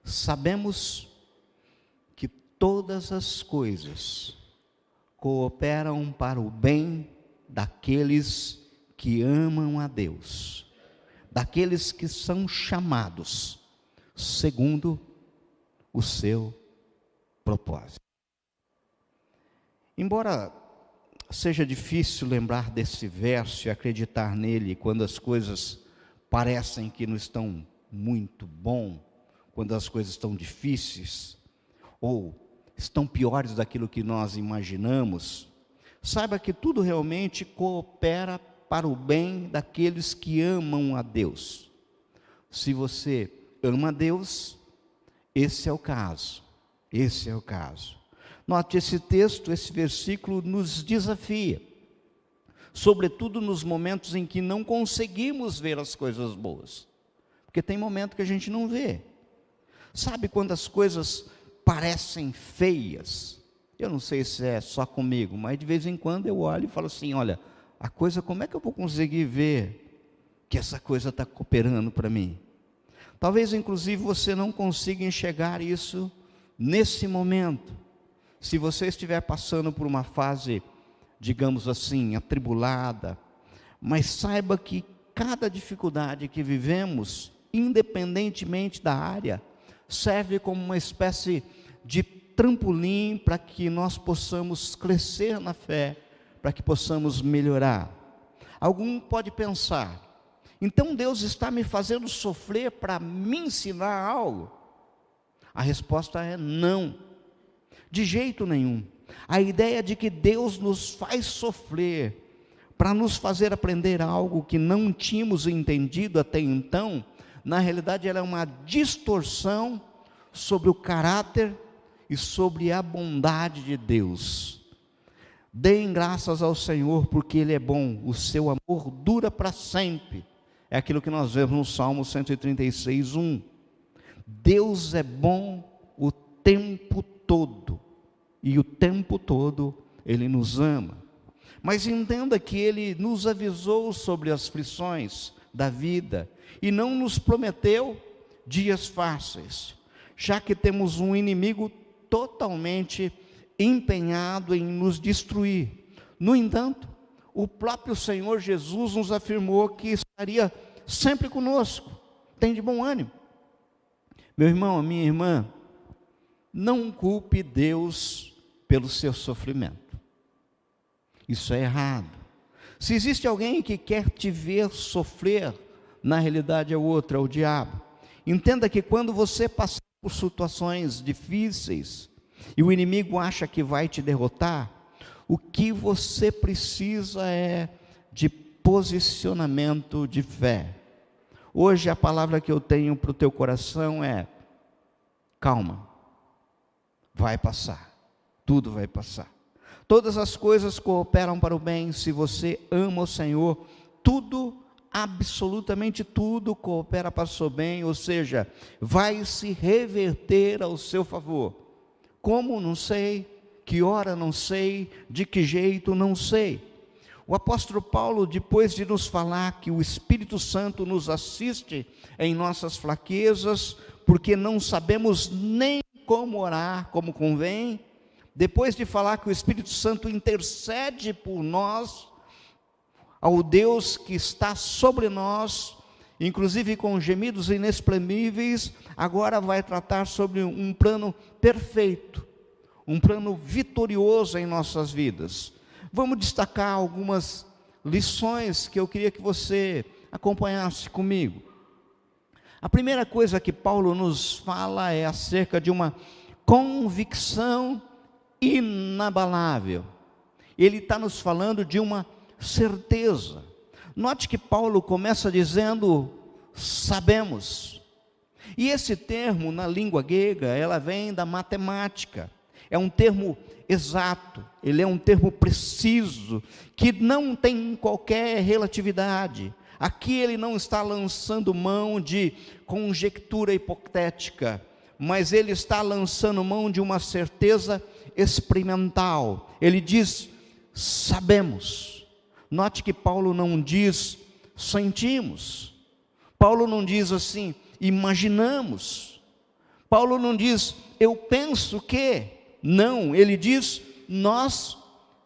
Sabemos que todas as coisas cooperam para o bem daqueles que amam a Deus, daqueles que são chamados segundo o seu propósito. Embora seja difícil lembrar desse verso e acreditar nele quando as coisas parecem que não estão muito bom, quando as coisas estão difíceis, ou estão piores daquilo que nós imaginamos, saiba que tudo realmente coopera para o bem daqueles que amam a Deus. Se você ama a Deus, esse é o caso. Note, esse texto, esse versículo nos desafia, sobretudo nos momentos em que não conseguimos ver as coisas boas, porque tem momento que a gente não vê. Sabe quando as coisas parecem feias? Eu não sei se é só comigo, mas de vez em quando eu olho e falo assim, olha, a coisa, como é que eu vou conseguir ver que essa coisa está cooperando para mim? Talvez inclusive você não consiga enxergar isso nesse momento. Se você estiver passando por uma fase, digamos assim, atribulada, mas saiba que cada dificuldade que vivemos, independentemente da área, serve como uma espécie de trampolim para que nós possamos crescer na fé, para que possamos melhorar. Algum pode pensar, então Deus está me fazendo sofrer para me ensinar algo? A resposta é não, de jeito nenhum. A ideia de que Deus nos faz sofrer para nos fazer aprender algo que não tínhamos entendido até então, na realidade ela é uma distorção sobre o caráter e sobre a bondade de Deus. Deem graças ao Senhor porque Ele é bom, o seu amor dura para sempre. É aquilo que nós vemos no Salmo 136, 1. Deus é bom o tempo todo, e o tempo todo Ele nos ama. Mas entenda que Ele nos avisou sobre as aflições da vida, e não nos prometeu dias fáceis, já que temos um inimigo totalmente empenhado em nos destruir. No entanto, o próprio Senhor Jesus nos afirmou que estaria sempre conosco. Tem de bom ânimo. Meu irmão, minha irmã, não culpe Deus pelo seu sofrimento. Isso é errado. Se existe alguém que quer te ver sofrer, na realidade é o outro, é o diabo. Entenda que quando você passar por situações difíceis e o inimigo acha que vai te derrotar, o que você precisa é de posicionamento de fé. Hoje a palavra que eu tenho para o teu coração é: calma, vai passar, tudo vai passar. Todas as coisas cooperam para o bem. Se você ama o Senhor, tudo, absolutamente tudo coopera para o seu bem, ou seja, vai se reverter ao seu favor. Como? Não sei. Que hora? Não sei. De que jeito? Não sei. O apóstolo Paulo, depois de nos falar que o Espírito Santo nos assiste em nossas fraquezas, porque não sabemos nem como orar como convém, depois de falar que o Espírito Santo intercede por nós, ao Deus que está sobre nós, inclusive com gemidos inexprimíveis, agora vai tratar sobre um plano perfeito, um plano vitorioso em nossas vidas. Vamos destacar algumas lições que eu queria que você acompanhasse comigo. A primeira coisa que Paulo nos fala é acerca de uma convicção inabalável. Ele está nos falando de uma certeza. Note que Paulo começa dizendo: sabemos. E esse termo na língua grega, ela vem da matemática. É um termo exato, ele é um termo preciso, que não tem qualquer relatividade. Aqui ele não está lançando mão de conjectura hipotética, mas ele está lançando mão de uma certeza experimental. Ele diz: sabemos. Note que Paulo não diz sentimos, Paulo não diz assim imaginamos, Paulo não diz, eu penso que, não, ele diz, nós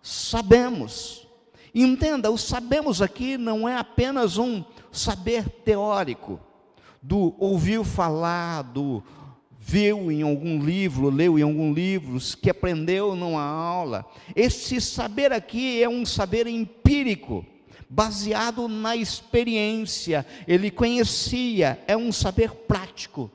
sabemos. Entenda, o sabemos aqui não é apenas um saber teórico, do ouvir falar, do viu em algum livro, leu em algum livro, que aprendeu numa aula. Esse saber aqui é um saber empírico, baseado na experiência. Ele conhecia, é um saber prático,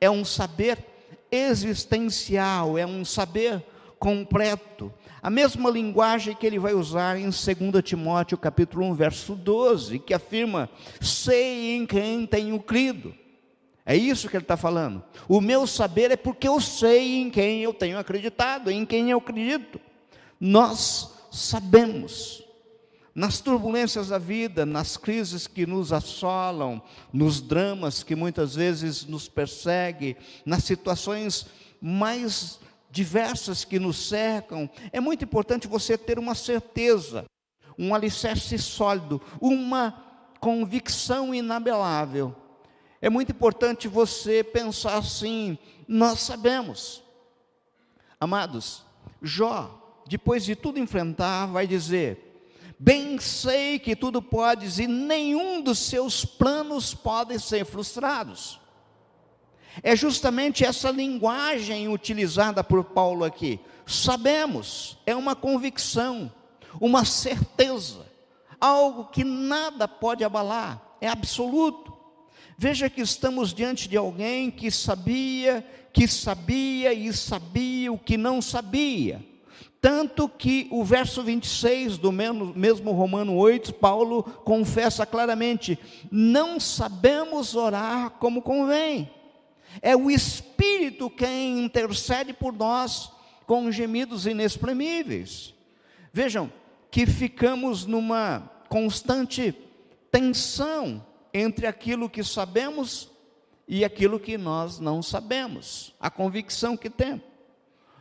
é um saber existencial, é um saber completo. A mesma linguagem que ele vai usar em 2 Timóteo capítulo 1, verso 12, que afirma, sei em quem tenho crido. É isso que ele está falando. O meu saber é porque eu sei em quem eu tenho acreditado, em quem eu acredito. Nós sabemos. Nas turbulências da vida, nas crises que nos assolam, nos dramas que muitas vezes nos perseguem, nas situações mais diversas que nos cercam, é muito importante você ter uma certeza, um alicerce sólido, uma convicção inabelável. É muito importante você pensar assim, nós sabemos. Amados, Jó, depois de tudo enfrentar, vai dizer, bem sei que tudo podes e nenhum dos seus planos pode ser frustrados. É justamente essa linguagem utilizada por Paulo aqui. Sabemos, é uma convicção, uma certeza, algo que nada pode abalar, é absoluto. Veja que estamos diante de alguém que sabia e sabia o que não sabia. Tanto que o verso 26 do mesmo Romano 8, Paulo confessa claramente, não sabemos orar como convém. É o Espírito quem intercede por nós com gemidos inexprimíveis. Vejam que ficamos numa constante tensão entre aquilo que sabemos e aquilo que nós não sabemos, a convicção que temos.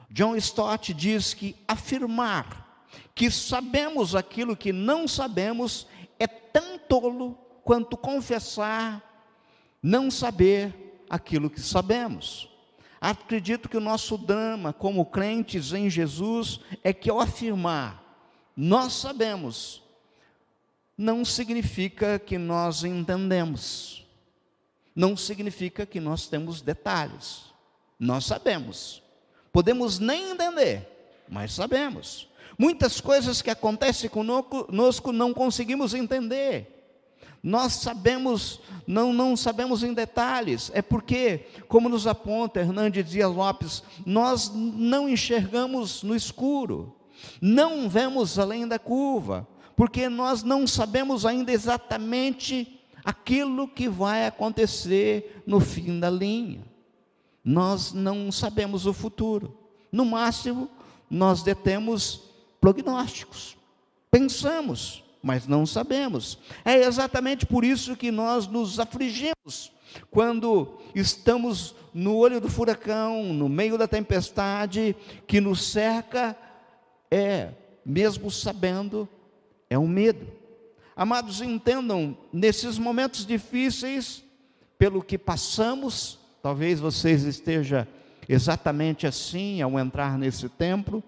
John Stott diz que afirmar que sabemos aquilo que não sabemos é tão tolo quanto confessar não saber aquilo que sabemos. Acredito que o nosso drama como crentes em Jesus é que ao afirmar nós sabemos, não significa que nós entendemos, não significa que nós temos detalhes. Nós sabemos, podemos nem entender, mas sabemos. Muitas coisas que acontecem conosco não conseguimos entender. Nós sabemos, não sabemos em detalhes, é porque, como nos aponta Hernandes Dias Lopes, nós não enxergamos no escuro, não vemos além da curva, porque nós não sabemos ainda exatamente aquilo que vai acontecer no fim da linha. Nós não sabemos o futuro. No máximo, nós detemos prognósticos. Pensamos, mas não sabemos. É exatamente por isso que nós nos afligimos quando estamos no olho do furacão, no meio da tempestade que nos cerca, mesmo sabendo, é um medo. Amados, entendam, nesses momentos difíceis, pelo que passamos, talvez vocês estejam exatamente assim ao entrar nesse templo,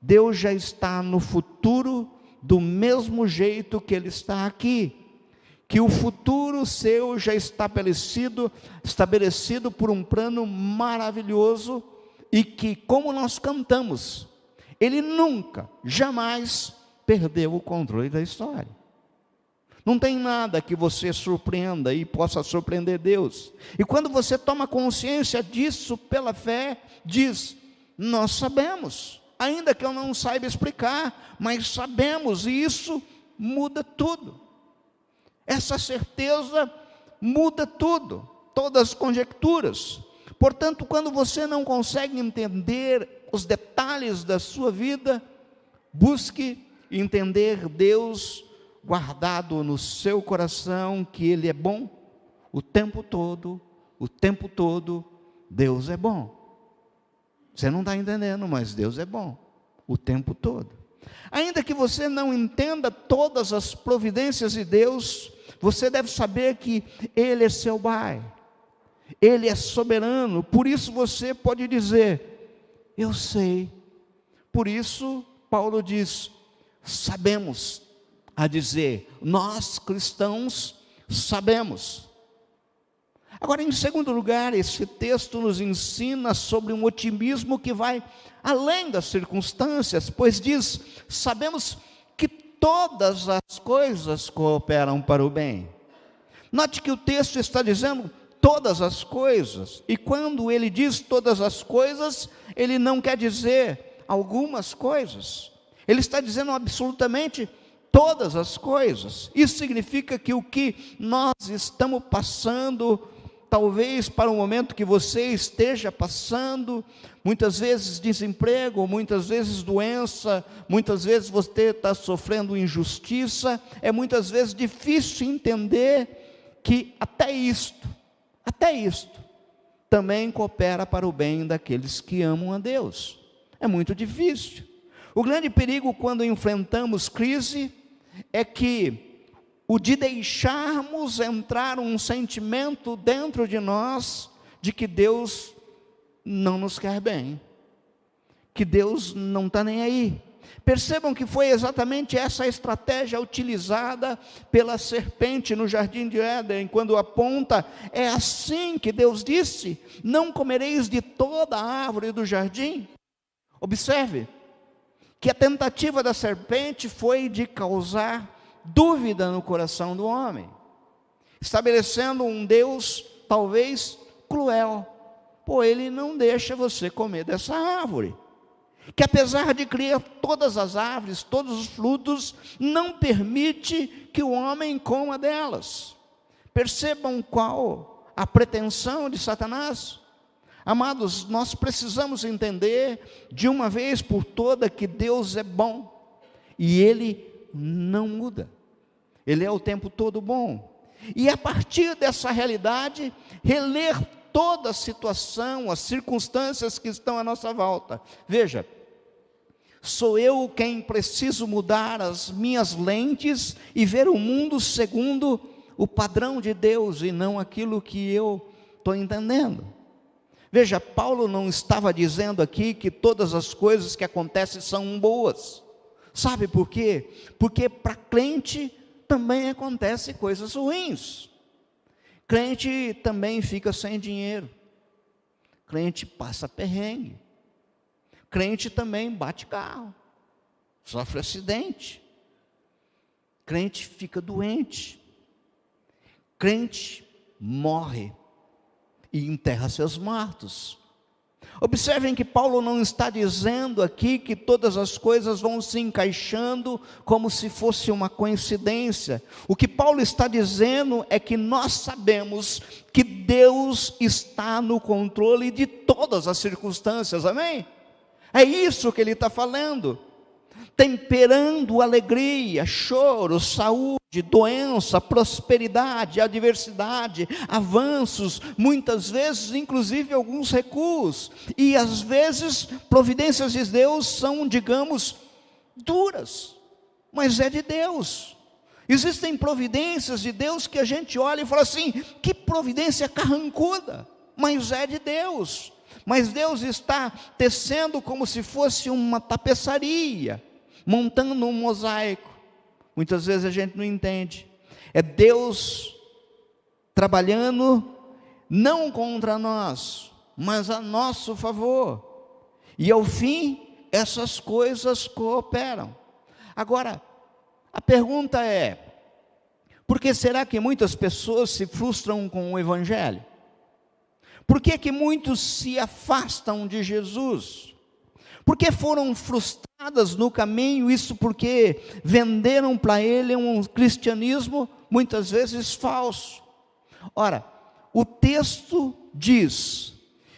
Deus já está no futuro do mesmo jeito que Ele está aqui, que o futuro seu já está estabelecido por um plano maravilhoso, e que, como nós cantamos, Ele nunca, jamais perdeu o controle da história. Não tem nada que você surpreenda e possa surpreender Deus. E quando você toma consciência disso pela fé, diz, nós sabemos, ainda que eu não saiba explicar, mas sabemos, e isso muda tudo. Essa certeza muda tudo, todas as conjecturas. Portanto, quando você não consegue entender os detalhes da sua vida, busque entender Deus guardado no seu coração, que Ele é bom o tempo todo, Deus é bom. Você não está entendendo, mas Deus é bom o tempo todo. Ainda que você não entenda todas as providências de Deus, você deve saber que Ele é seu Pai, Ele é soberano. Por isso você pode dizer: eu sei. Por isso Paulo diz: sabemos, a dizer, nós cristãos sabemos. Agora, em segundo lugar, esse texto nos ensina sobre um otimismo que vai além das circunstâncias, pois diz: sabemos que todas as coisas cooperam para o bem. Note que o texto está dizendo todas as coisas, e quando ele diz todas as coisas, ele não quer dizer algumas coisas, ele está dizendo absolutamente todas as coisas. Isso significa que o que nós estamos passando, talvez para o momento que você esteja passando, muitas vezes desemprego, muitas vezes doença, muitas vezes você está sofrendo injustiça, é muitas vezes difícil entender que até isto também coopera para o bem daqueles que amam a Deus. É muito difícil. O grande perigo quando enfrentamos crise é que o de deixarmos entrar um sentimento dentro de nós de que Deus não nos quer bem, que Deus não está nem aí. Percebam que foi exatamente essa a estratégia utilizada pela serpente no jardim de Éden, quando aponta: é assim que Deus disse, não comereis de toda a árvore do jardim. Observe que a tentativa da serpente foi de causar dúvida no coração do homem, estabelecendo um Deus talvez cruel, pois ele não deixa você comer dessa árvore, que apesar de criar todas as árvores, todos os frutos, não permite que o homem coma delas. Percebam qual a pretensão de Satanás. Amados, nós precisamos entender de uma vez por toda que Deus é bom, e Ele não muda, Ele é o tempo todo bom, e a partir dessa realidade, reler toda a situação, as circunstâncias que estão à nossa volta. Veja, sou eu quem preciso mudar as minhas lentes e ver o mundo segundo o padrão de Deus, e não aquilo que eu estou entendendo. Veja, Paulo não estava dizendo aqui que todas as coisas que acontecem são boas. Sabe por quê? Porque para crente também acontecem coisas ruins. Crente também fica sem dinheiro. Crente passa perrengue. Crente também bate carro, sofre acidente. Crente fica doente. Crente morre e enterra seus mortos. Observem que Paulo não está dizendo aqui que todas as coisas vão se encaixando como se fosse uma coincidência. O que Paulo está dizendo é que nós sabemos que Deus está no controle de todas as circunstâncias, amém? É isso que ele está falando, temperando alegria, choro, saúde, doença, prosperidade, adversidade, avanços, muitas vezes inclusive alguns recuos, e às vezes providências de Deus são, digamos, duras, mas é de Deus. Existem providências de Deus que a gente olha e fala assim: que providência carrancuda, mas é de Deus. Mas Deus está tecendo como se fosse uma tapeçaria, montando um mosaico. Muitas vezes a gente não entende. É Deus trabalhando não contra nós, mas a nosso favor. E ao fim, essas coisas cooperam. Agora, a pergunta é: por que será que muitas pessoas se frustram com o Evangelho? Por que muitos se afastam de Jesus? Porque foram frustradas no caminho, isso porque venderam para ele um cristianismo muitas vezes falso. Ora, o texto diz: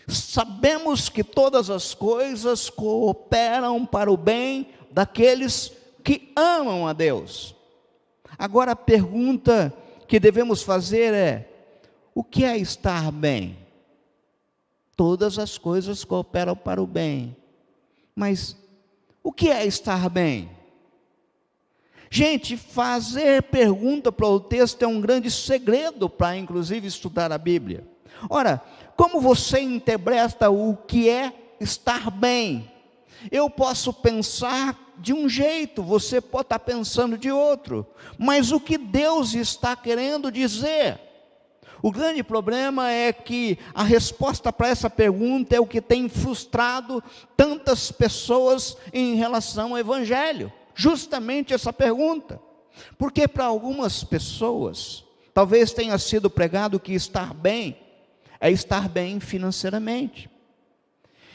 sabemos que todas as coisas cooperam para o bem daqueles que amam a Deus. Agora a pergunta que devemos fazer é: o que é estar bem? Todas as coisas cooperam para o bem. Mas o que é estar bem? Gente, fazer pergunta para o texto é um grande segredo para inclusive estudar a Bíblia. Ora, como você interpreta o que é estar bem? Eu posso pensar de um jeito, você pode estar pensando de outro, mas o que Deus está querendo dizer? O grande problema é que a resposta para essa pergunta é o que tem frustrado tantas pessoas em relação ao Evangelho, justamente essa pergunta. Porque para algumas pessoas, talvez tenha sido pregado que estar bem é estar bem financeiramente.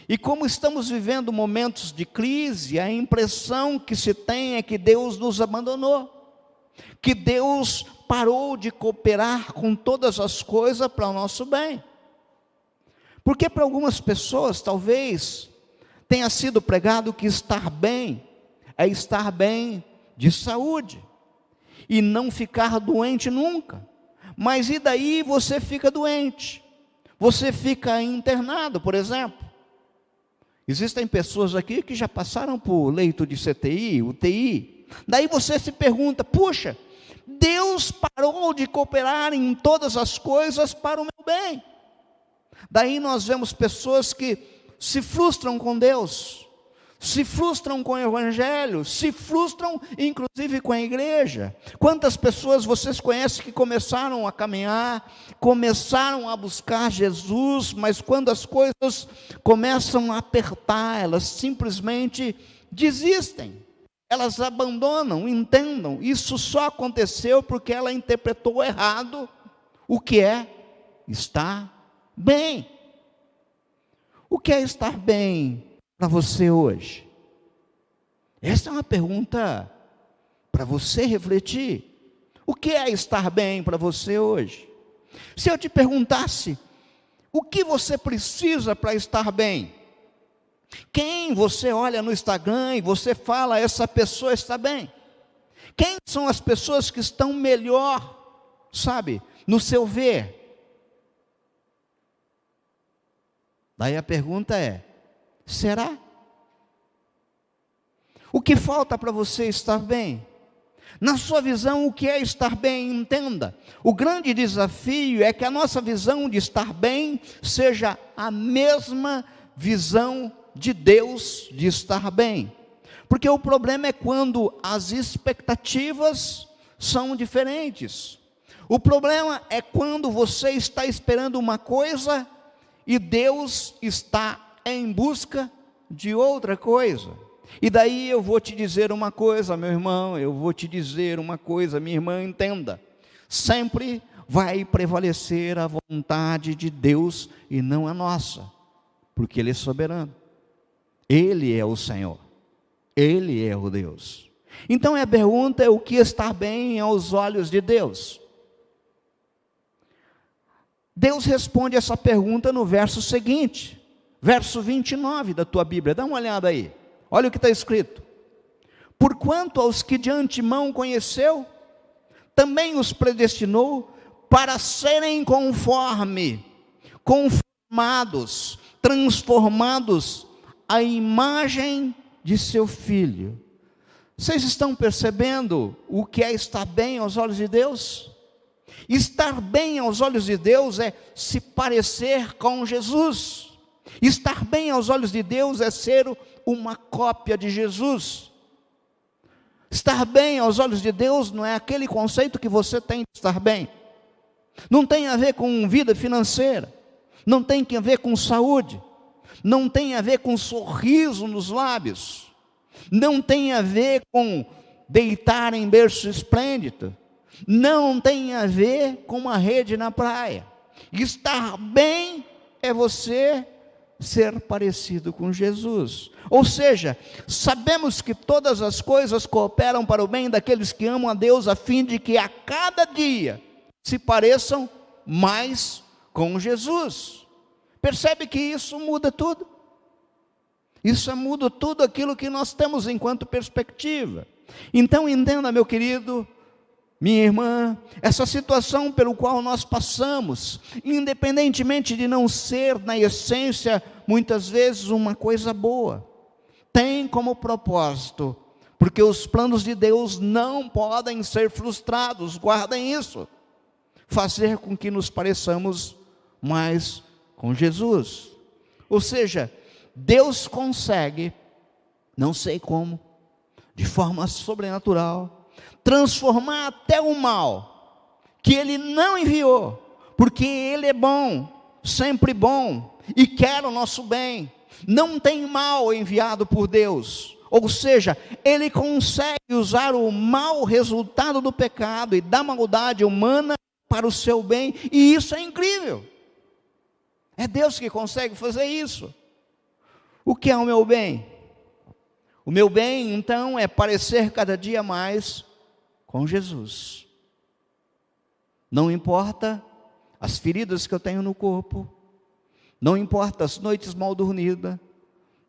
E como estamos vivendo momentos de crise, a impressão que se tem é que Deus nos abandonou, que Deus parou de cooperar com todas as coisas para o nosso bem. Porque para algumas pessoas, talvez, tenha sido pregado que estar bem é estar bem de saúde, e não ficar doente nunca. Mas e daí você fica doente? Você fica internado, por exemplo. Existem pessoas aqui que já passaram por leito de CTI, UTI. Daí você se pergunta, puxa, Deus parou de cooperar em todas as coisas para o meu bem. Daí nós vemos pessoas que se frustram com Deus, se frustram com o Evangelho, se frustram inclusive com a igreja. Quantas pessoas vocês conhecem que começaram a caminhar, começaram a buscar Jesus, mas quando as coisas começam a apertar, elas simplesmente desistem, elas abandonam? Entendam, isso só aconteceu porque ela interpretou errado o que é estar bem. O que é estar bem para você hoje? Essa é uma pergunta para você refletir. O que é estar bem para você hoje? Se eu te perguntasse, o que você precisa para estar bem? Quem você olha no Instagram e você fala, essa pessoa está bem? Quem são as pessoas que estão melhor, sabe, no seu ver? Daí a pergunta é, será? O que falta para você estar bem? Na sua visão, o que é estar bem? Entenda, o grande desafio é que a nossa visão de estar bem seja a mesma visão de Deus de estar bem. Porque o problema é quando as expectativas são diferentes. O problema é quando você está esperando uma coisa e Deus está em busca de outra coisa. E daí eu vou te dizer uma coisa, meu irmão, eu vou te dizer uma coisa, minha irmã, entenda. Sempre vai prevalecer a vontade de Deus e não a nossa, porque Ele é soberano. Ele é o Senhor, Ele é o Deus. Então a pergunta é, o que está bem aos olhos de Deus? Deus responde essa pergunta no verso seguinte, verso 29 da tua Bíblia, dá uma olhada aí, olha o que está escrito. Porquanto aos que de antemão conheceu, também os predestinou para serem conformados, transformados à imagem de seu Filho. Vocês estão percebendo o que é estar bem aos olhos de Deus? Estar bem aos olhos de Deus é se parecer com Jesus. Estar bem aos olhos de Deus é ser uma cópia de Jesus. Estar bem aos olhos de Deus não é aquele conceito que você tem de estar bem. Não tem a ver com vida financeira, não tem a ver com saúde, não tem a ver com sorriso nos lábios, não tem a ver com deitar em berço esplêndido, não tem a ver com uma rede na praia. Estar bem é você ser parecido com Jesus. Ou seja, sabemos que todas as coisas cooperam para o bem daqueles que amam a Deus, a fim de que a cada dia se pareçam mais com Jesus. Percebe que isso muda tudo? Isso muda tudo aquilo que nós temos enquanto perspectiva. Então entenda, meu querido, minha irmã, essa situação pelo qual nós passamos, independentemente de não ser na essência, muitas vezes uma coisa boa, tem como propósito, porque os planos de Deus não podem ser frustrados, guardem isso, fazer com que nos pareçamos mais com Jesus. Ou seja, Deus consegue, não sei como, de forma sobrenatural, transformar até o mal, que Ele não enviou, porque Ele é bom, sempre bom, e quer o nosso bem. Não tem mal enviado por Deus. Ou seja, Ele consegue usar o mau resultado do pecado e da maldade humana para o seu bem, e isso é incrível. É Deus que consegue fazer isso. O que é o meu bem? O meu bem, então, é parecer cada dia mais com Jesus. Não importa as feridas que eu tenho no corpo, não importa as noites mal dormidas,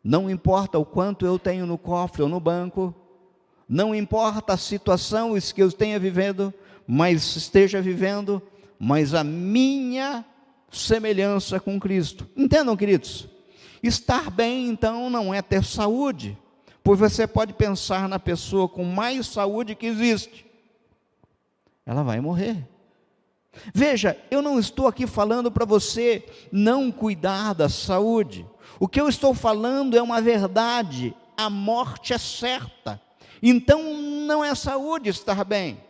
não importa o quanto eu tenho no cofre ou no banco, não importa a situação que eu esteja vivendo, mas a minha semelhança com Cristo. Entendam, queridos? Estar bem, então, não é ter saúde, pois você pode pensar na pessoa com mais saúde que existe. Ela vai morrer. Veja, eu não estou aqui falando para você não cuidar da saúde. O que eu estou falando é uma verdade. A morte é certa. Então não é saúde estar bem.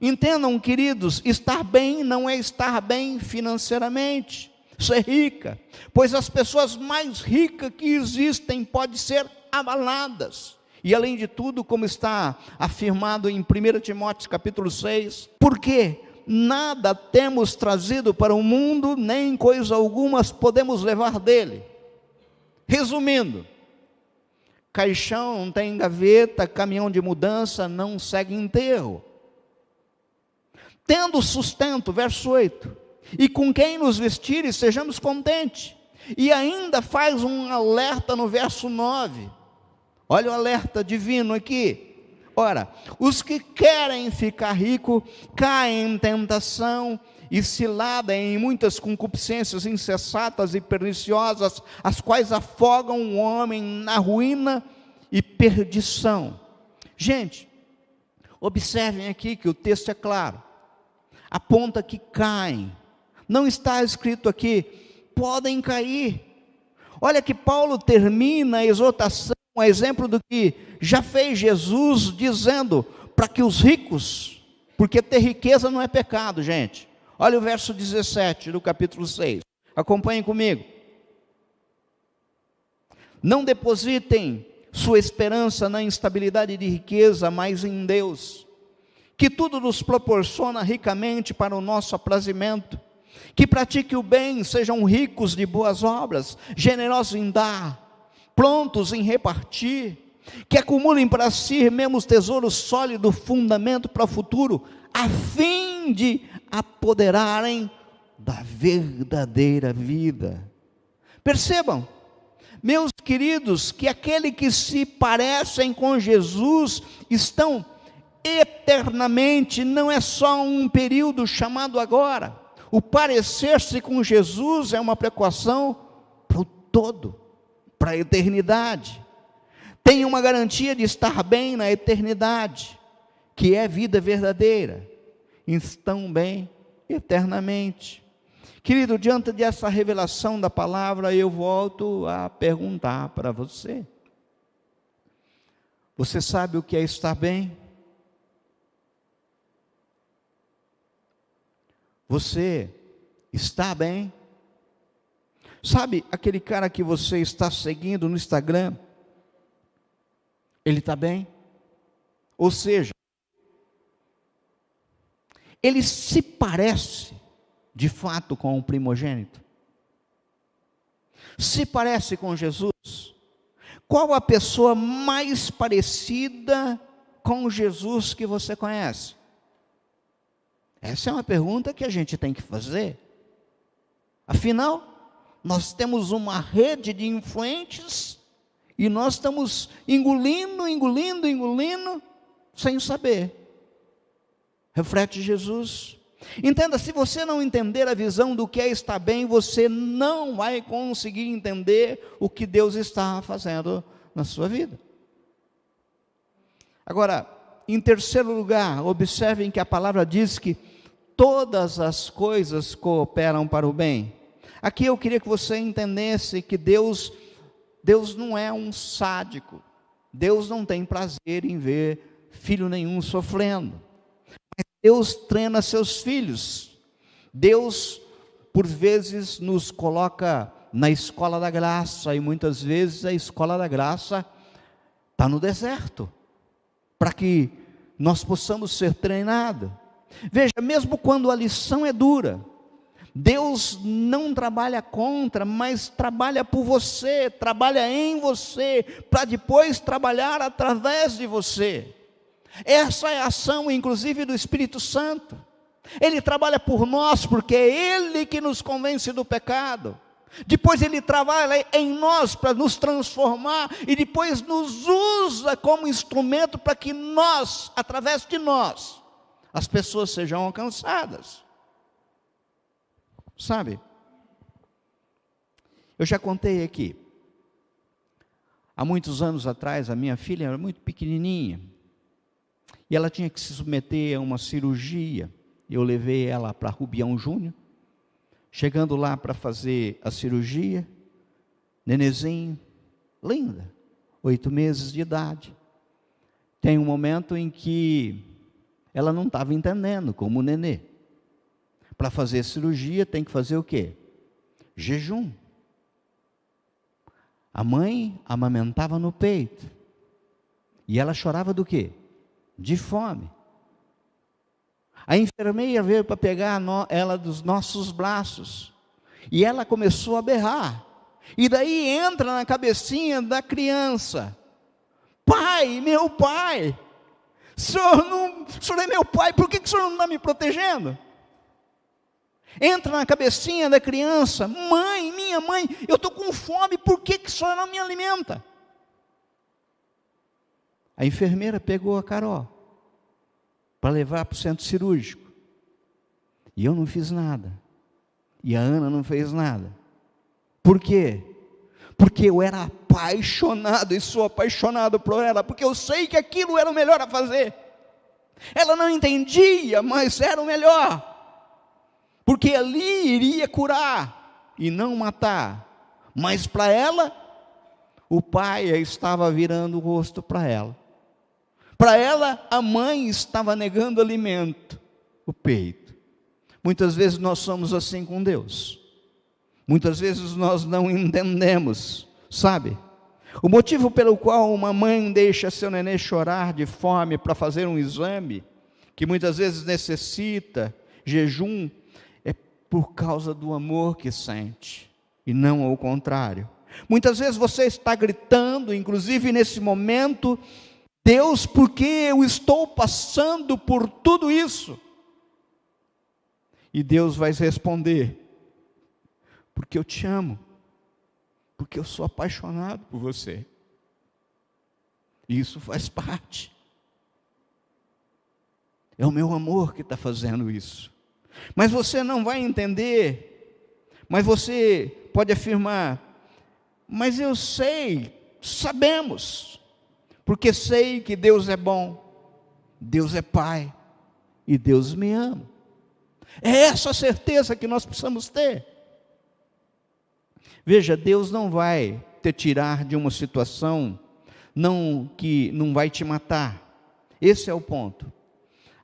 Entendam, queridos, estar bem não é estar bem financeiramente, ser rica, pois as pessoas mais ricas que existem podem ser abaladas. E além de tudo, como está afirmado em 1 Timóteo capítulo 6, por quê? Nada temos trazido para o mundo, nem coisa alguma podemos levar dele. Resumindo, caixão não tem gaveta, caminhão de mudança não segue enterro. Tendo sustento, verso 8, e com quem nos vestir, sejamos contentes. E ainda faz um alerta no verso 9. Olha o alerta divino aqui. Ora, os que querem ficar ricos caem em tentação e ciladas em muitas concupiscências insensatas e perniciosas, as quais afogam o homem na ruína e perdição. Gente, observem aqui que o texto é claro. Aponta que caem. Não está escrito aqui, podem cair. Olha que Paulo termina a exortação, um exemplo do que já fez Jesus, dizendo para que os ricos, porque ter riqueza não é pecado, gente. Olha o verso 17 do capítulo 6. Acompanhem comigo. Não depositem sua esperança na instabilidade de riqueza, mas em Deus, que tudo nos proporciona ricamente para o nosso aprazimento, que pratique o bem, sejam ricos de boas obras, generosos em dar, prontos em repartir, que acumulem para si mesmos tesouros sólidos, fundamento para o futuro, a fim de apoderarem da verdadeira vida. Percebam, meus queridos, que aqueles que se parecem com Jesus estão eternamente, não é só um período chamado agora. O parecer-se com Jesus é uma preocupação para o todo, para a eternidade. Tem uma garantia de estar bem na eternidade, que é vida verdadeira. Estão bem eternamente. Querido, diante dessa revelação da palavra, eu volto a perguntar para você. Você sabe o que é estar bem? Você está bem? Sabe aquele cara que você está seguindo no Instagram? Ele está bem? Ou seja, ele se parece de fato com o primogênito? Se parece com Jesus? Qual a pessoa mais parecida com Jesus que você conhece? Essa é uma pergunta que a gente tem que fazer. Afinal, nós temos uma rede de influentes e nós estamos engolindo, sem saber. Reflete Jesus. Entenda, se você não entender a visão do que é estar bem, você não vai conseguir entender o que Deus está fazendo na sua vida. Agora, em terceiro lugar, observem que a palavra diz que todas as coisas cooperam para o bem. Aqui eu queria que você entendesse que Deus não é um sádico. Deus não tem prazer em ver filho nenhum sofrendo. Mas Deus treina seus filhos. Deus, por vezes, nos coloca na escola da graça, e muitas vezes a escola da graça está no deserto, para que nós possamos ser treinados. Veja, mesmo quando a lição é dura, Deus não trabalha contra, mas trabalha por você, trabalha em você, para depois trabalhar através de você. Essa é a ação, inclusive, do Espírito Santo. Ele trabalha por nós, porque é Ele que nos convence do pecado. Depois Ele trabalha em nós para nos transformar, e depois nos usa como instrumento para que nós, através de nós, as pessoas sejam alcançadas. Sabe, eu já contei aqui, há muitos anos atrás, a minha filha era muito pequenininha, e ela tinha que se submeter a uma cirurgia. Eu levei ela para Rubião Júnior, chegando lá para fazer a cirurgia, nenezinho, linda, 8 meses de idade. Tem um momento em que ela não estava entendendo como nenê. Para fazer cirurgia tem que fazer o quê? Jejum. A mãe amamentava no peito. E ela chorava do quê? De fome. A enfermeira veio para pegar ela dos nossos braços. E ela começou a berrar. E daí entra na cabecinha da criança: pai, meu pai, o senhor é meu pai, por que o senhor não está me protegendo? Entra na cabecinha da criança: mãe, minha mãe, eu estou com fome, por que a senhora não me alimenta? A enfermeira pegou a Carol para levar para o centro cirúrgico, e eu não fiz nada, e a Ana não fez nada. Por quê? Porque eu era apaixonado, e sou apaixonado por ela, porque eu sei que aquilo era o melhor a fazer. Ela não entendia, mas era o melhor, porque ali iria curar e não matar. Mas para ela, o pai estava virando o rosto para ela. Para ela, a mãe estava negando alimento, o peito. Muitas vezes nós somos assim com Deus. Muitas vezes nós não entendemos, sabe? O motivo pelo qual uma mãe deixa seu nenê chorar de fome para fazer um exame, que muitas vezes necessita jejum, é por causa do amor que sente, e não ao contrário. Muitas vezes você está gritando, inclusive nesse momento: Deus, por que eu estou passando por tudo isso? E Deus vai responder: porque eu te amo, porque eu sou apaixonado por você. E isso faz parte. É o meu amor que está fazendo isso. Mas você não vai entender. Mas você pode afirmar: mas eu sei, sabemos, porque sei que Deus é bom, Deus é Pai, e Deus me ama. É essa a certeza que nós precisamos ter. Veja, Deus não vai te tirar de uma situação que não vai te matar. Esse é o ponto.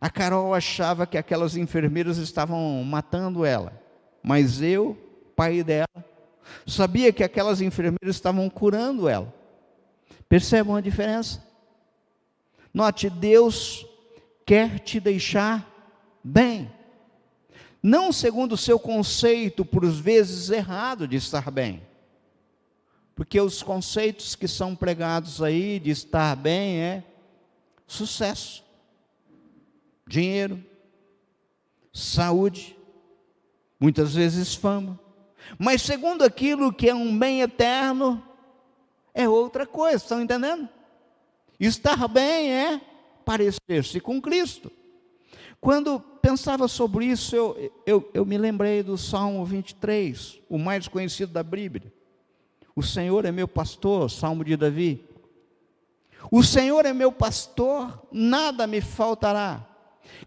A Carol achava que aquelas enfermeiras estavam matando ela, mas eu, pai dela, sabia que aquelas enfermeiras estavam curando ela. Percebam a diferença? Note, Deus quer te deixar bem, não segundo o seu conceito, por vezes errado, de estar bem, porque os conceitos que são pregados aí de estar bem é sucesso, dinheiro, saúde, muitas vezes fama, mas segundo aquilo que é um bem eterno, é outra coisa, estão entendendo? Estar bem é parecer-se com Cristo. Quando pensava sobre isso, eu me lembrei do Salmo 23, o mais conhecido da Bíblia. O Senhor é meu pastor, Salmo de Davi. O Senhor é meu pastor, nada me faltará.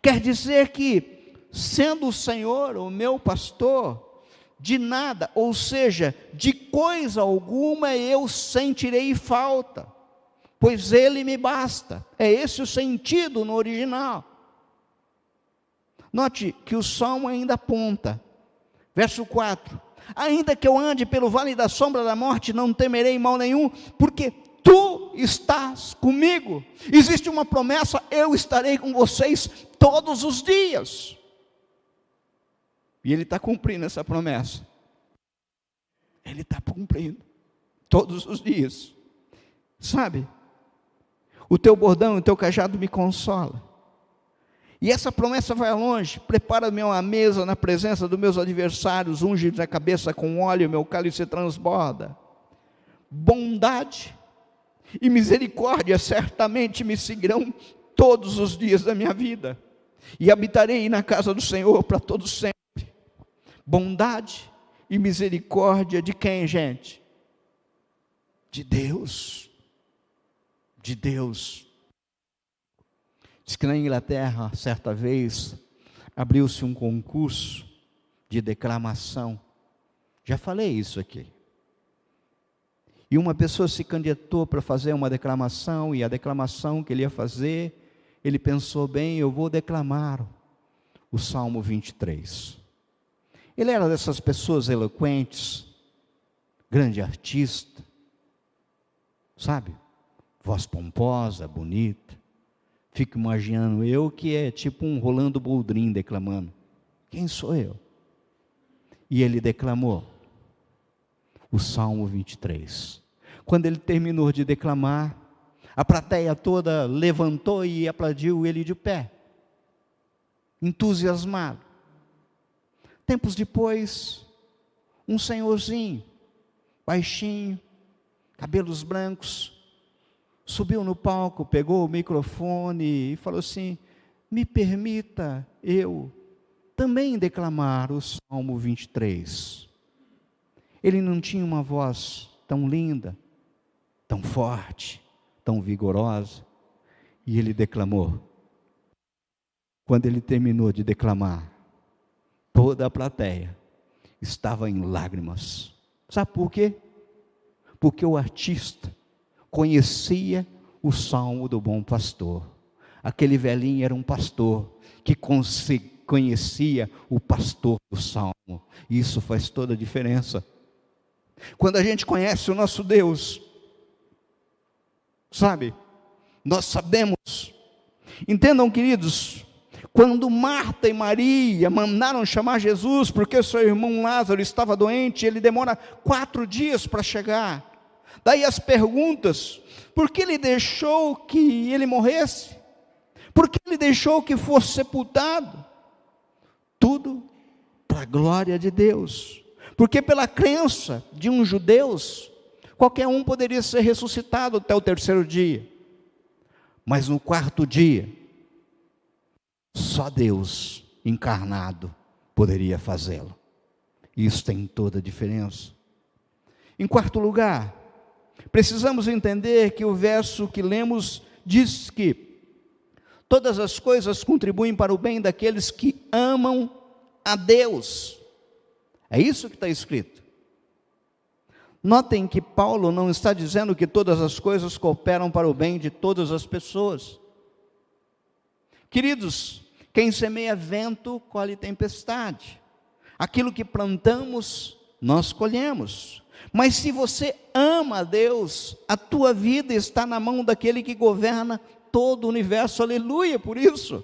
Quer dizer que, sendo o Senhor o meu pastor, de nada, ou seja, de coisa alguma eu sentirei falta, pois Ele me basta. É esse o sentido no original. Note que o Salmo ainda aponta, verso 4, ainda que eu ande pelo vale da sombra da morte, não temerei mal nenhum, porque Tu estás comigo. Existe uma promessa, eu estarei com vocês todos os dias. E Ele está cumprindo essa promessa. Ele está cumprindo todos os dias. Sabe? O teu bordão e o teu cajado me consola. E essa promessa vai longe. Prepara-me uma mesa na presença dos meus adversários, unge a cabeça com óleo, meu cálice transborda. Bondade e misericórdia certamente me seguirão todos os dias da minha vida, e habitarei na casa do Senhor para todo sempre. Bondade e misericórdia de quem, gente? De Deus. De Deus. Diz que na Inglaterra, certa vez, abriu-se um concurso de declamação. Já falei isso aqui. E uma pessoa se candidatou para fazer uma declamação, e a declamação que ele ia fazer, ele pensou bem, eu vou declamar o Salmo 23. Ele era dessas pessoas eloquentes, grande artista, sabe? Voz pomposa, bonita. Fico imaginando eu que é tipo um Rolando Boldrin declamando. Quem sou eu? E ele declamou o Salmo 23. Quando ele terminou de declamar, a plateia toda levantou e aplaudiu ele de pé, entusiasmado. Tempos depois, um senhorzinho, baixinho, cabelos brancos, subiu no palco, pegou o microfone e falou assim: me permita eu também declamar o Salmo 23. Ele não tinha uma voz tão linda, tão forte, tão vigorosa, e ele declamou. Quando ele terminou de declamar, toda a plateia estava em lágrimas. Sabe por quê? Porque o artista conhecia o Salmo do Bom Pastor. Aquele velhinho era um pastor que conhecia o pastor do Salmo. Isso faz toda a diferença. Quando a gente conhece o nosso Deus, sabe, nós sabemos. Entendam, queridos, quando Marta e Maria mandaram chamar Jesus, porque seu irmão Lázaro estava doente, ele demora 4 dias para chegar. Daí as perguntas: por que ele deixou que ele morresse? Por que ele deixou que fosse sepultado? Tudo para a glória de Deus. Porque pela crença de uns judeus, qualquer um poderia ser ressuscitado até o 3º dia. Mas no 4º dia, só Deus encarnado poderia fazê-lo. Isso tem toda a diferença. Em 4º lugar, precisamos entender que o verso que lemos diz que todas as coisas contribuem para o bem daqueles que amam a Deus. É isso que está escrito. Notem que Paulo não está dizendo que todas as coisas cooperam para o bem de todas as pessoas. Queridos, quem semeia vento, colhe tempestade. Aquilo que plantamos, nós colhemos. Mas se você ama a Deus, a tua vida está na mão daquele que governa todo o universo, aleluia por isso.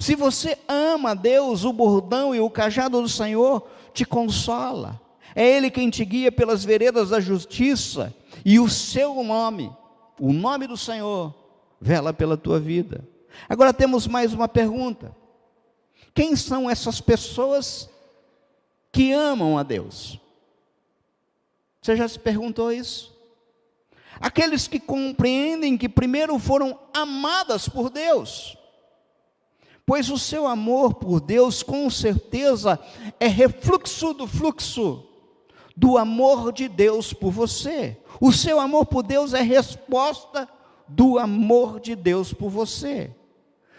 Se você ama a Deus, o bordão e o cajado do Senhor te consola. É Ele quem te guia pelas veredas da justiça, e o seu nome, o nome do Senhor, vela pela tua vida. Agora temos mais uma pergunta: quem são essas pessoas que amam a Deus? Você já se perguntou isso? Aqueles que compreendem que primeiro foram amadas por Deus, pois o seu amor por Deus com certeza é refluxo do fluxo do amor de Deus por você. O seu amor por Deus é resposta do amor de Deus por você.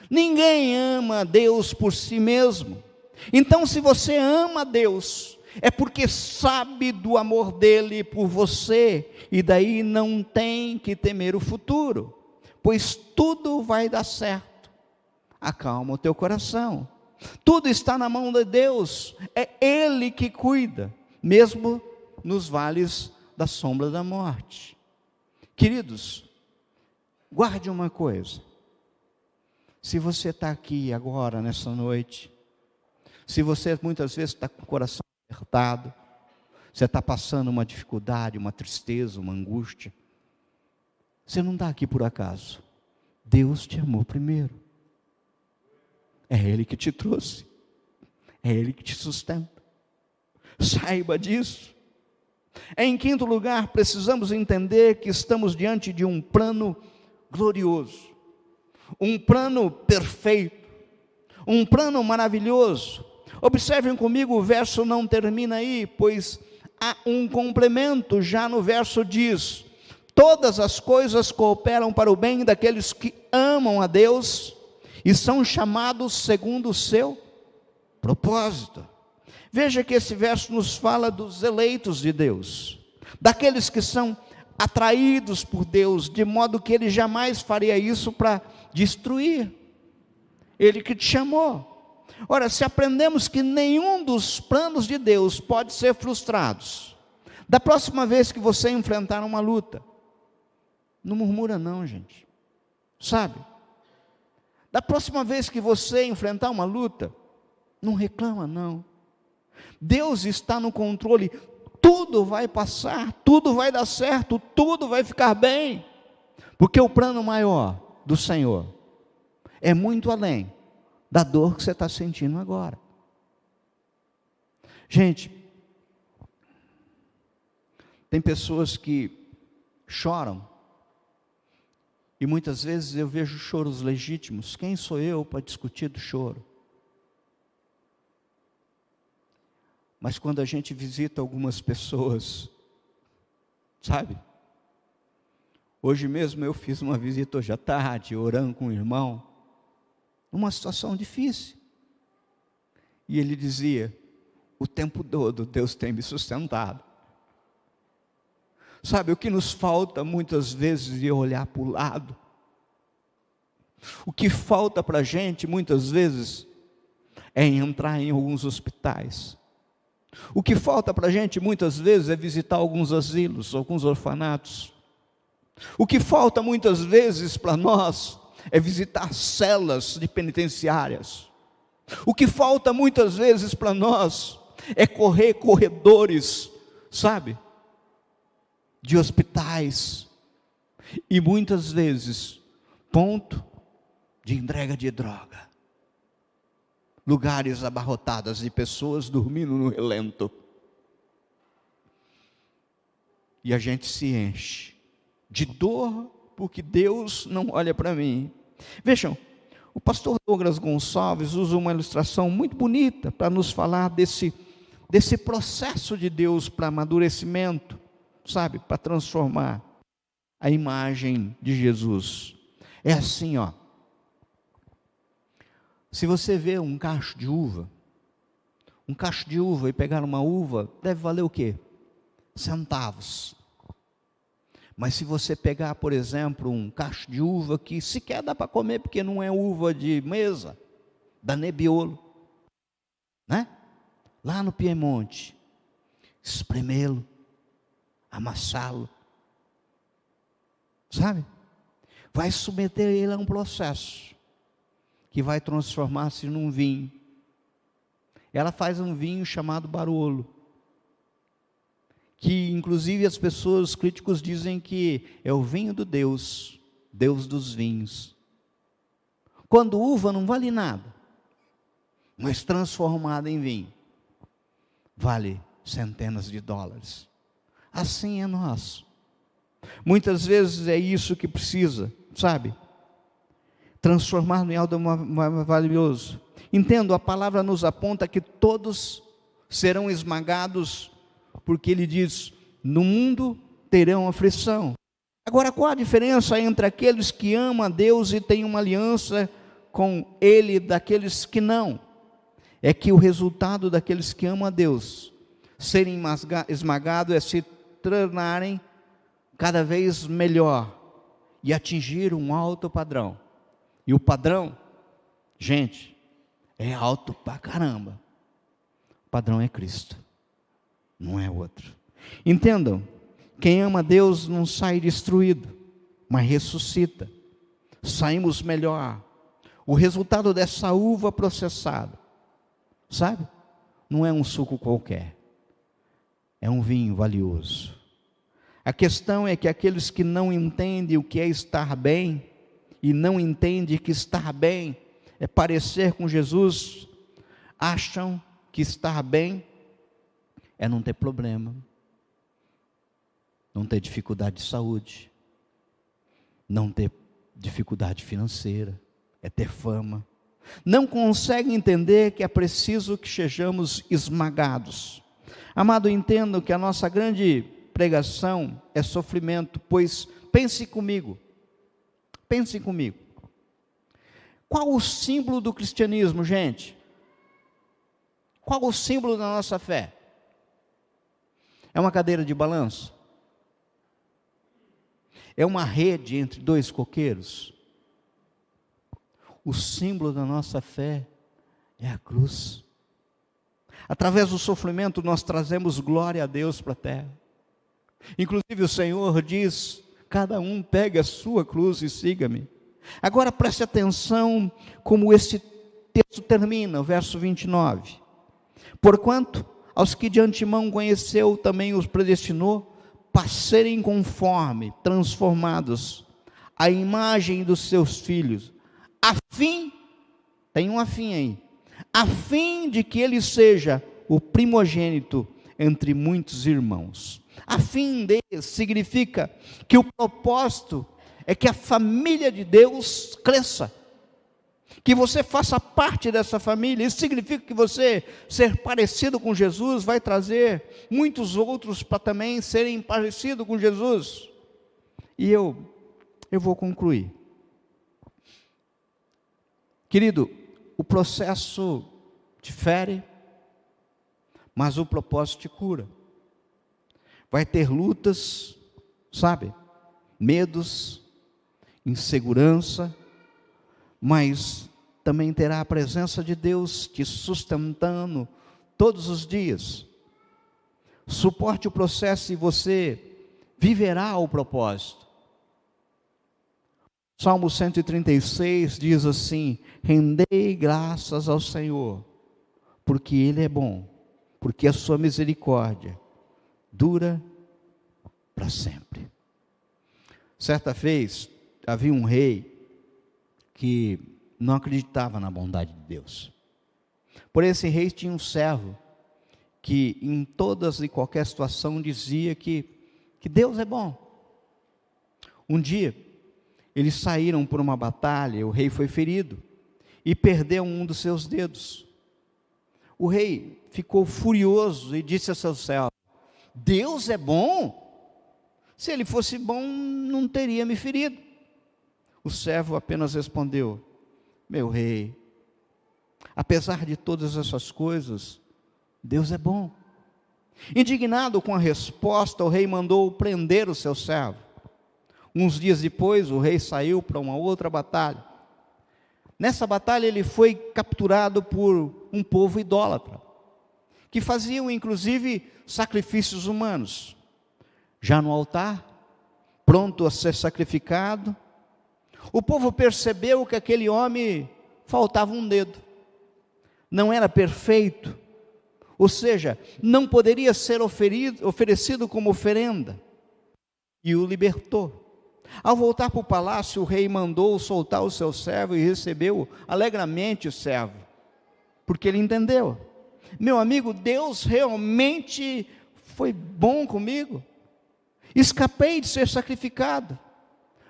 Ninguém ama a Deus por si mesmo. Então, se você ama a Deus, é porque sabe do amor dele por você, e daí não tem que temer o futuro, pois tudo vai dar certo. Acalma o teu coração, tudo está na mão de Deus, é Ele que cuida, mesmo nos vales da sombra da morte. Queridos, guarde uma coisa: se você está aqui agora, nessa noite, se você muitas vezes está com o coração apertado, você está passando uma dificuldade, uma tristeza, uma angústia, você não está aqui por acaso. Deus te amou primeiro, é Ele que te trouxe, é Ele que te sustenta, saiba disso. Em quinto lugar, precisamos entender que estamos diante de um plano glorioso, um plano perfeito, um plano maravilhoso. Observem comigo, o verso não termina aí, pois há um complemento. Já no verso diz: todas as coisas cooperam para o bem daqueles que amam a Deus e são chamados segundo o seu propósito. Veja que esse verso nos fala dos eleitos de Deus, daqueles que são atraídos por Deus, de modo que Ele jamais faria isso para destruir. Ele que te chamou. Ora, se aprendemos que nenhum dos planos de Deus pode ser frustrados, da próxima vez que você enfrentar uma luta, não murmura não, gente, sabe? Da próxima vez que você enfrentar uma luta, não reclama não. Deus está no controle, tudo vai passar, tudo vai dar certo, tudo vai ficar bem, porque o plano maior do Senhor é muito além da dor que você está sentindo agora. Gente, tem pessoas que choram, e muitas vezes eu vejo choros legítimos. Quem sou eu para discutir do choro? Mas quando a gente visita algumas pessoas, sabe? Hoje mesmo eu fiz uma visita hoje à tarde, orando com um irmão, numa situação difícil. E ele dizia: o tempo todo Deus tem me sustentado. Sabe, o que nos falta muitas vezes é olhar para o lado. O que falta para a gente muitas vezes é entrar em alguns hospitais. O que falta para a gente muitas vezes é visitar alguns asilos, alguns orfanatos. O que falta muitas vezes para nós é visitar celas de penitenciárias. O que falta muitas vezes para nós é correr corredores, sabe, de hospitais. E muitas vezes, ponto de entrega de droga. Lugares abarrotados de pessoas dormindo no relento. E a gente se enche de dor, porque Deus não olha para mim. Vejam, o pastor Douglas Gonçalves usa uma ilustração muito bonita para nos falar desse processo de Deus para amadurecimento, sabe, para transformar a imagem de Jesus. É assim, ó. Se você vê um cacho de uva e pegar uma uva, deve valer o quê? Centavos. Mas se você pegar, por exemplo, um cacho de uva que sequer dá para comer, porque não é uva de mesa, da Nebbiolo, né? Lá no Piemonte, espremê-lo, amassá-lo, sabe? Vai submeter ele a um processo que vai transformar-se num vinho. Ela faz um vinho chamado Barolo, que inclusive as pessoas, os críticos dizem que é o vinho do Deus dos vinhos. Quando uva não vale nada, mas transformada em vinho, vale centenas de dólares. Assim é nós. Muitas vezes é isso que precisa, sabe? Transformar em algo valioso. Entendo, a palavra nos aponta que todos serão esmagados, porque ele diz: no mundo terão aflição. Agora, qual a diferença entre aqueles que amam a Deus e têm uma aliança com Ele, daqueles que não? É que o resultado daqueles que amam a Deus Serem esmagados é se tornarem cada vez melhor e atingir um alto padrão. E o padrão, gente, é alto pra caramba. O padrão é Cristo, não é outro. Entendam, quem ama Deus não sai destruído, mas ressuscita. Saímos melhor. O resultado dessa uva processada, sabe? Não é um suco qualquer, é um vinho valioso. A questão é que aqueles que não entendem o que é estar bem, e não entendem que estar bem é parecer com Jesus, acham que estar bem é não ter problema, não ter dificuldade de saúde, não ter dificuldade financeira, é ter fama. Não conseguem entender que é preciso que sejamos esmagados. Amado, entendo que a nossa grande pregação é sofrimento, pois pense comigo, qual o símbolo do cristianismo, gente? Qual o símbolo da nossa fé? É uma cadeira de balanço? É uma rede entre dois coqueiros? O símbolo da nossa fé é a cruz. Através do sofrimento nós trazemos glória a Deus para a terra. Inclusive o Senhor diz: cada um pegue a sua cruz e siga-me. Agora preste atenção como esse texto termina, o verso 29. Porquanto aos que de antemão conheceu também os predestinou para serem conforme, transformados à imagem dos seus filhos, a fim, tem um afim aí, a fim de que ele seja o primogênito entre muitos irmãos. A fim de significa que o propósito é que a família de Deus cresça, que você faça parte dessa família. Isso significa que você ser parecido com Jesus vai trazer muitos outros para também serem parecidos com Jesus. E eu vou concluir. Querido, o processo te fere, mas o propósito te cura. Vai ter lutas, sabe? Medos, insegurança, mas também terá a presença de Deus te sustentando todos os dias. Suporte o processo e você viverá o propósito. Salmo 136 diz assim: rendei graças ao Senhor, porque Ele é bom, porque a sua misericórdia dura para sempre. Certa vez, havia um rei que não acreditava na bondade de Deus. Porém, esse rei tinha um servo que em todas e qualquer situação dizia que Deus é bom. Um dia, eles saíram por uma batalha, o rei foi ferido e perdeu um dos seus dedos. O rei ficou furioso e disse a seu servo: Deus é bom? Se ele fosse bom, não teria me ferido. O servo apenas respondeu: meu rei, apesar de todas essas coisas, Deus é bom. Indignado com a resposta, o rei mandou prender o seu servo. Uns dias depois, o rei saiu para uma outra batalha. Nessa batalha, ele foi capturado por um povo idólatra, que faziam inclusive sacrifícios humanos. Já no altar, pronto a ser sacrificado, o povo percebeu que aquele homem faltava um dedo, não era perfeito, ou seja, não poderia ser oferecido como oferenda, e o libertou. Ao voltar para o palácio, o rei mandou soltar o seu servo e recebeu alegremente o servo, porque ele entendeu: meu amigo, Deus realmente foi bom comigo, escapei de ser sacrificado.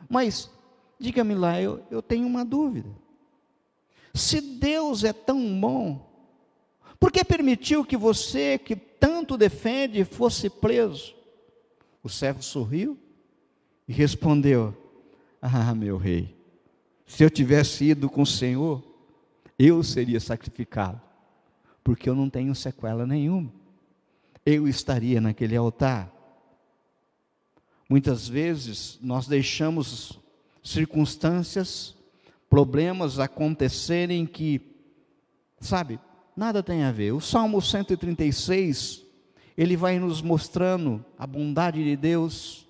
Mas, diga-me lá, eu tenho uma dúvida: se Deus é tão bom, por que permitiu que você, que tanto defende, fosse preso? O servo sorriu e respondeu: ah, meu rei, se eu tivesse ido com o Senhor, eu seria sacrificado, porque eu não tenho sequela nenhuma. eu estaria naquele altar. Muitas vezes nós deixamos circunstâncias, problemas acontecerem que, sabe, nada tem a ver. O Salmo 136, ele vai nos mostrando a bondade de Deus,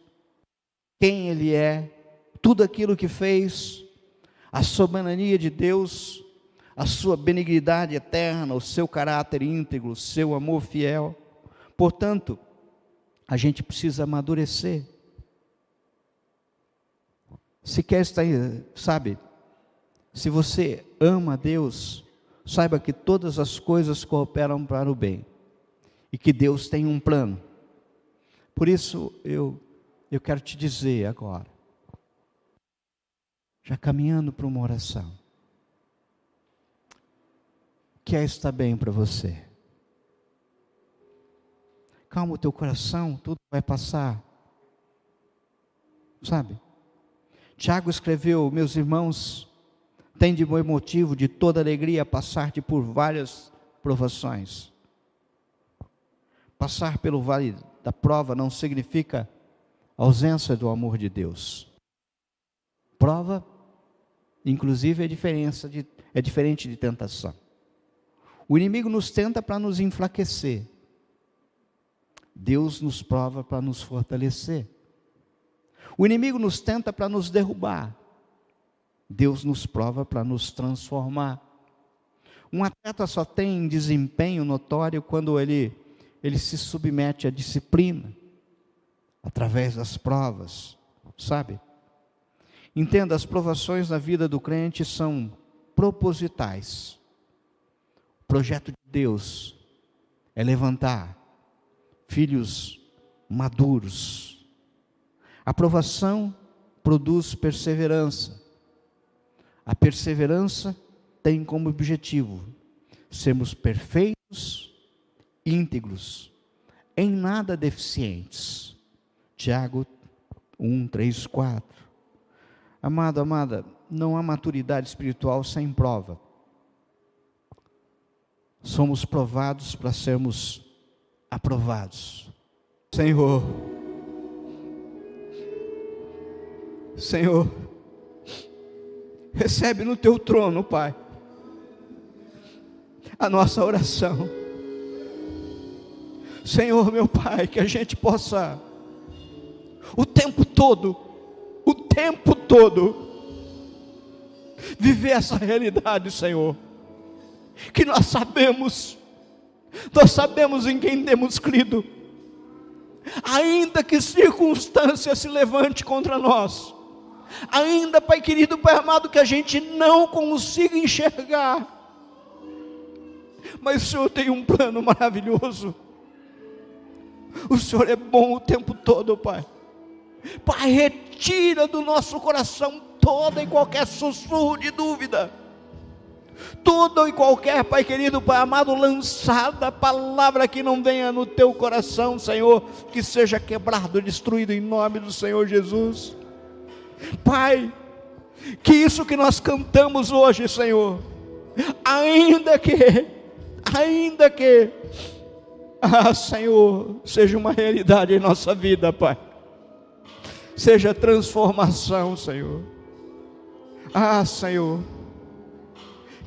quem Ele é, tudo aquilo que fez, a soberania de Deus, a sua benignidade eterna, o seu caráter íntegro, o seu amor fiel. Portanto, a gente precisa amadurecer. Se quer estar, sabe, se você ama a Deus, saiba que todas as coisas cooperam para o bem e que Deus tem um plano. Por isso eu quero te dizer agora, já caminhando para uma oração, que está bem para você. Calma o teu coração, tudo vai passar, sabe? Tiago escreveu: meus irmãos, tem de bom motivo de toda alegria passar-te por várias provações. Passar pelo vale da prova não significa ausência do amor de Deus. Prova, inclusive, é diferente de tentação. O inimigo nos tenta para nos enfraquecer. Deus nos prova para nos fortalecer. O inimigo nos tenta para nos derrubar. Deus nos prova para nos transformar. Um atleta só tem desempenho notório quando ele se submete à disciplina, através das provas, sabe? Entenda, as provações na vida do crente são propositais. O projeto de Deus é levantar filhos maduros. A provação produz perseverança. A perseverança tem como objetivo sermos perfeitos, íntegros, em nada deficientes. Tiago 1, 3, 4. Amado, amada, não há maturidade espiritual sem prova. Somos provados para sermos aprovados. Senhor, recebe no teu trono, Pai, a nossa oração. Senhor, meu Pai, que a gente possa o tempo todo viver essa realidade, Senhor, que nós sabemos em quem temos crido, ainda que circunstância se levante contra nós, ainda, Pai querido, Pai amado, que a gente não consiga enxergar, mas o Senhor tem um plano maravilhoso. O Senhor é bom o tempo todo, Pai. Pai, retira do nosso coração toda e qualquer sussurro de dúvida, toda e qualquer, Pai querido, Pai amado, lançada palavra que não venha no teu coração, Senhor, que seja quebrado, destruído em nome do Senhor Jesus. Pai, que isso que nós cantamos hoje, Senhor, ainda que, Senhor, seja uma realidade em nossa vida, Pai, seja transformação, Senhor. Senhor,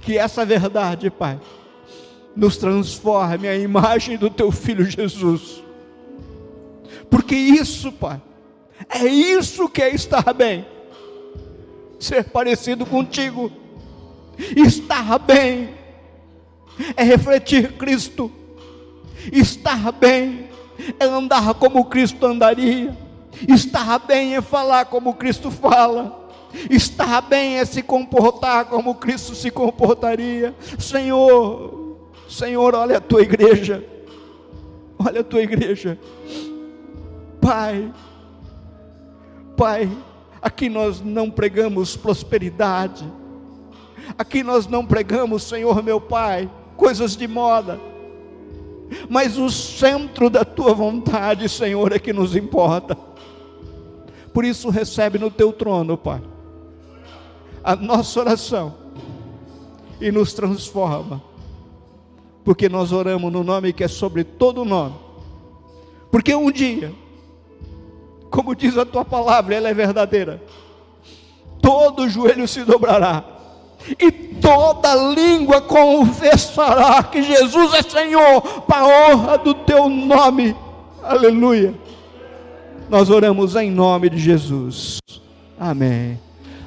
que essa verdade, Pai, nos transforme à imagem do teu Filho Jesus, porque isso, Pai, é isso que é estar bem, ser parecido contigo. Estar bem é refletir Cristo. Estar bem é andar como Cristo andaria. Estar bem é falar como Cristo fala. Estar bem é se comportar como Cristo se comportaria. Senhor, olha a tua igreja. Olha a tua igreja. Pai, aqui nós não pregamos prosperidade. Aqui nós não pregamos, Senhor meu Pai, coisas de moda. Mas o centro da tua vontade, Senhor, é que nos importa. Por isso recebe no teu trono, Pai, a nossa oração e nos transforma, porque nós oramos no nome que é sobre todo nome, Porque um dia, como diz a tua palavra, ela é verdadeira, todo joelho se dobrará, e toda língua confessará que Jesus é Senhor, para a honra do teu nome. Aleluia. Nós oramos em nome de Jesus. Amém.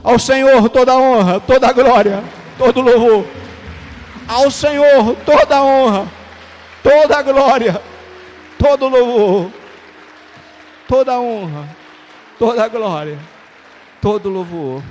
Ao Senhor toda a honra, toda a glória, todo o louvor. Ao Senhor toda a honra, toda a glória, todo o louvor, toda a honra, toda a glória, todo o louvor.